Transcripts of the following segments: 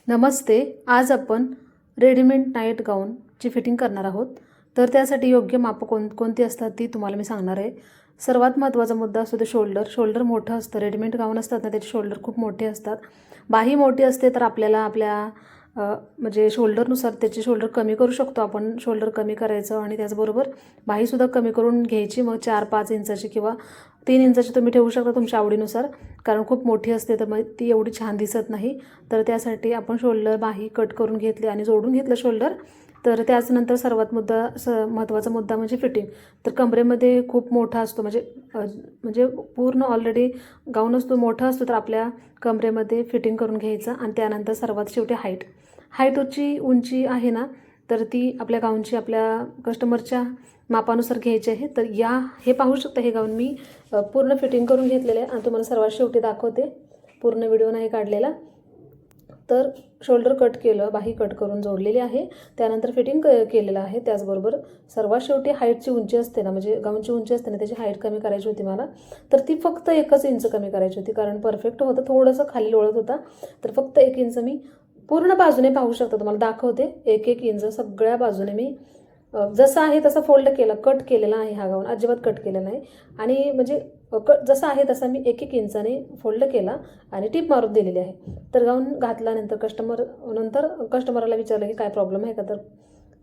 नमस्ते. आज आपण readymade night गाऊनची fitting करणार आहोत. तर त्यासाठी योग्य मापं कोणती असतात ती तुम्हाला मी सांगणार आहे. सर्वात महत्त्वाचा मुद्दा असतो ते शोल्डर मोठं असतं. रेडीमेड गाऊन असतात ना, त्याचे शोल्डर खूप मोठे असतात. बाही मोठी असते तर आपल्याला आपल्या म्हणजे शोल्डरनुसार त्याचे शोल्डर कमी करू शकतो आपण. शोल्डर कमी करायचं आणि त्याचबरोबर बाहीसुद्धा कमी करून घ्यायची. मग 4-5 इंचाची किंवा 3 इंचाची तुम्ही ठेवू शकता तुमच्या आवडीनुसार, कारण खूप मोठी असते तर मग ती एवढी छान दिसत नाही. तर त्यासाठी आपण शोल्डर बाही कट करून घेतली आणि जोडून घेतलं शोल्डर. तर त्याचनंतर सर्वात महत्त्वाचा मुद्दा म्हणजे फिटिंग. तर कमरेमध्ये खूप मोठा असतो म्हणजे पूर्ण ऑलरेडी गाऊन असतो मोठा असतो, तर आपल्या कमरेमध्ये फिटिंग करून घ्यायचं. आणि त्यानंतर सर्वात शेवटी हाईटची उंची आहे ना, तर ती आपल्या गाऊनची आपल्या कस्टमरच्या मापानुसार घ्यायची आहे. तर हे पाहू शकता, हे गाऊन मी पूर्ण फिटिंग करून घेतलेलं आहे आणि तुम्हाला सर्वात शेवटी दाखवते. पूर्ण व्हिडिओ नाही काढलेला. तर शोल्डर कट केलं, बाही कट करून जोडलेली आहे, त्यानंतर फिटिंग केलेलं आहे. त्याचबरोबर सर्वात शेवटी हाईटची उंची असते ना, म्हणजे गाऊनची उंची असते ना, त्याची हाईट कमी करायची होती मला. तर ती फक्त 1 इंच कमी करायची होती, कारण परफेक्ट होतं, थोडंसं खाली लोळत होता. तर फक्त 1 इंच मी पूर्ण बाजूने पाहू शकता, तुम्हाला दाखवते. 1-1 इंच सगळ्या बाजूने मी जसं आहे तसं फोल्ड केलं, कट केलेला आहे. हा गाऊन अजिबात कट केलेला नाही. आणि म्हणजे जसा आहे तसा मी 1-1 इंचाने फोल्ड केला आणि टिप मारून दिलेली आहे. तर गाऊन घातल्यानंतर कस्टमरला विचारलं की काय प्रॉब्लेम आहे का,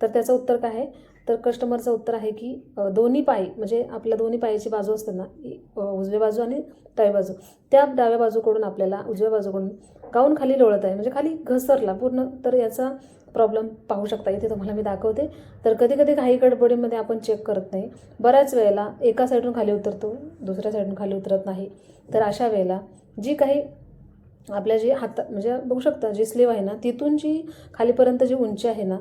तर त्याचं उत्तर काय आहे, तर कस्टमरचं उत्तर आहे की दोन्ही पाय, म्हणजे आपल्या दोन्ही पायाची बाजू असते ना, उजव्या बाजू आणि डाव्या बाजू, त्या डाव्या बाजूकडून आपल्याला उजव्या बाजूकडून गाऊन खाली लोळत आहे, म्हणजे खाली घसरला पूर्ण. तर याचा प्रॉब्लेम पाहू शकता, इथे तुम्हाला मी दाखवते. तर कधी कधी काही गडबडीमध्ये आपण चेक करत नाही. बऱ्याच वेळेला एका साईडून खाली उतरतो, दुसऱ्या साईडून खाली उतरत नाही. तर अशा वेळेला जी काही आपल्या जी म्हणजे बघू शकता, जी स्लीव आहे ना, तिथून जी खालीपर्यंत जी उंची आहे ना,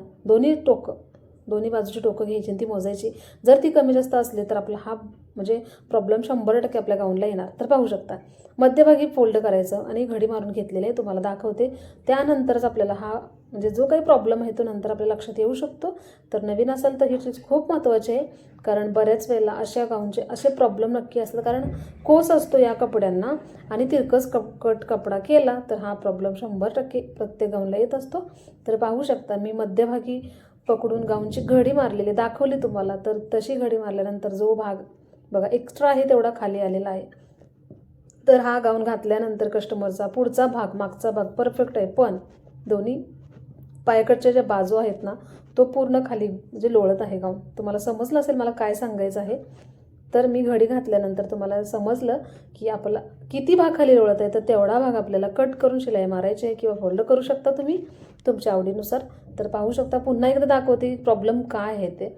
दोन्ही बाजूची टोकं घ्यायची आणि ती मोजायची. जर ती कमी जास्त असली तर आपला हा म्हणजे प्रॉब्लेम 100% आपल्या गाऊनला येणार. तर पाहू शकता, मध्यभागी फोल्ड करायचं आणि घडी मारून घेतलेले आहे, तुम्हाला दाखवते. त्यानंतरच आपल्याला हा म्हणजे जो काही प्रॉब्लेम आहे तो नंतर आपल्या लक्षात येऊ शकतो. तर नवीन असेल तर ही चीज खूप महत्त्वाची आहे, कारण बऱ्याच वेळेला अशा गाऊनचे असे प्रॉब्लेम नक्की असतात, कारण कोस असतो या कपड्यांना आणि तिरकस कट कपडा केला तर हा प्रॉब्लेम 100% प्रत्येक गाऊनला येत असतो. तर पाहू शकता, मी मध्यभागी पकडून गाऊनची घडी मारलेली दाखवली तुम्हाला. तर तशी घडी मारल्यानंतर जो भाग बघा एक्स्ट्रा आहे तेवढा खाली आलेला आहे. तर हा गाऊन घातल्यानंतर कस्टमरचा पुढचा भाग, मागचा भाग परफेक्ट आहे, पण दोन्ही पायाकडच्या ज्या बाजू आहेत ना, तो पूर्ण खाली म्हणजे लोळत आहे गाऊन. तुम्हाला समजलं असेल मला काय सांगायचं आहे. तर मी घडी घातल्यानंतर तुम्हाला समजलं की आपला किती भाग खाली लोळत आहे. तर तेवढा भाग आपल्याला कट करून शिलाई मारायची आहे किंवा फोल्ड करू शकता तुम्ही तुमच्या आवडीनुसार. तर पाहू शकता, पुन्हा एकदा दाखवते प्रॉब्लेम काय आहे ते.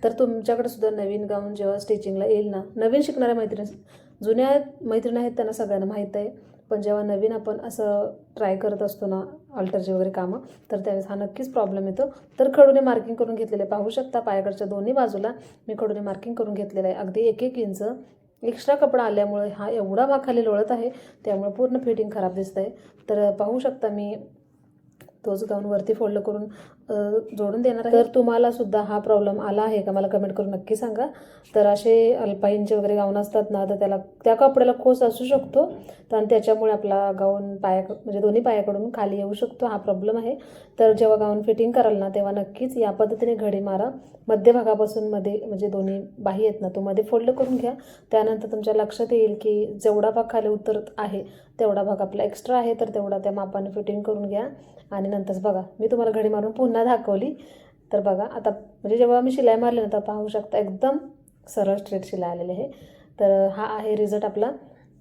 तर तुमच्याकडे सुद्धा नवीन गाऊन जेव्हा स्टिचिंगला येईल ना, नवीन शिकणाऱ्या मैत्रिणी, जुन्या मैत्रिणी आहेत त्यांना सगळ्यांना माहीत आहे, पण जेव्हा नवीन आपण असं ट्राय करत असतो ना, अल्टरची वगैरे कामं, तर त्यावेळेस हा नक्कीच प्रॉब्लेम येतो. तर खडूने मार्किंग करून घेतलेले पाहू शकता, पायाकडच्या दोन्ही बाजूला मी खडूने मार्किंग करून घेतलेलं आहे. अगदी 1-1 इंच एक्स्ट्रा कपडा आल्यामुळे हा एवढा भाग खाली लोळत आहे, त्यामुळे पूर्ण फिटिंग खराब दिसत आहे. तर पाहू शकता, मी तोच गाऊन वरती फोल्ड करून जोडून देणार आहे. तर तुम्हाला सुद्धा हा प्रॉब्लेम आला आहे का, मला कमेंट करून नक्की सांगा. तर असे अल्पाईनचे वगैरे गाऊन असतात ना, तर त्या कपड्याला खोस असू शकतो, आणि त्याच्यामुळे आपला गाऊन म्हणजे दोन्ही पायाकडून खाली येऊ शकतो, हा प्रॉब्लेम आहे. तर जेव्हा गाऊन फिटिंग कराल ना, तेव्हा नक्कीच या पद्धतीने घडी मारा. मध्यभागापासून मध्ये म्हणजे दोन्ही बाही आहेत ना, तो मध्ये फोल्ड करून घ्या. त्यानंतर तुमच्या लक्षात येईल की जेवढा भाग खाली उतरत आहे तेवढा भाग आपला एक्स्ट्रा आहे, तर तेवढा त्या मापाने फिटिंग करून घ्या. आणि नंतर बघा, मी तुम्हाला घडी मारून पुन्हा दाखवली. तर बघा आता, म्हणजे जेव्हा मी शिलाई मारली ना, तर पाहू शकता एकदम सरळ स्ट्रेट शिलाई आलेली आहे. तर हा आहे रिझल्ट आपला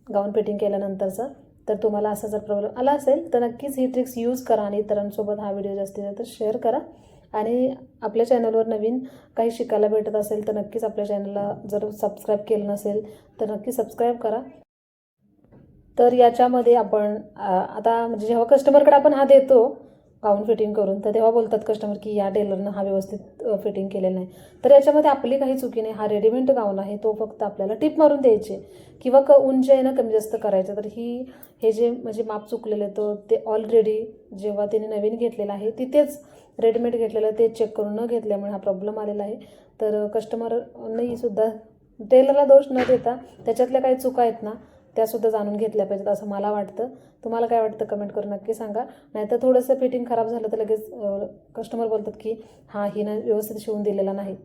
गाऊन फिटिंग केल्यानंतरचा. तर तुम्हाला असा जर प्रॉब्लेम आला असेल तर नक्कीच ही ट्रिक्स यूज करा आणि इतरांसोबत हा व्हिडिओ जास्तीत जास्त शेअर करा. आणि आपल्या चॅनलवर नवीन काही शिकायला भेटत असेल तर नक्कीच आपल्या चॅनलला जर सबस्क्राईब केलं नसेल तर नक्की सबस्क्राईब करा. तर याच्यामध्ये आपण आता म्हणजे जेव्हा कस्टमरकडे आपण हा देतो गाऊन फिटिंग करून, तर तेव्हा बोलतात कस्टमर की या टेलरनं हा व्यवस्थित फिटिंग केलेलं नाही. तर याच्यामध्ये आपली काही चुकी नाही. हा रेडीमेड गाऊन आहे, तो फक्त आपल्याला टिप मारून द्यायचे किंवा उंची आहे ना कमी जास्त करायचं. तर हे जे म्हणजे माप चुकलेलं तो ते ऑलरेडी जेव्हा त्याने नवीन घेतलेलं आहे तिथेच रेडीमेड घेतलेलं ते चेक करून न घेतल्यामुळे हा प्रॉब्लेम आलेला आहे. तर कस्टमरनेही सुद्धा टेलरला दोष न देता त्याच्यातल्या काही चुका आहेत ना त्यासुद्धा जाणून घेतल्या पाहिजेत असं मला वाटतं. तुम्हाला काय वाटतं कमेंट करून नक्की सांगा. नाहीतर थोडंसं फिटिंग खराब झालं तर लगेच कस्टमर बोलतात की हां हिनं व्यवस्थित शिवून दिलेला नाही.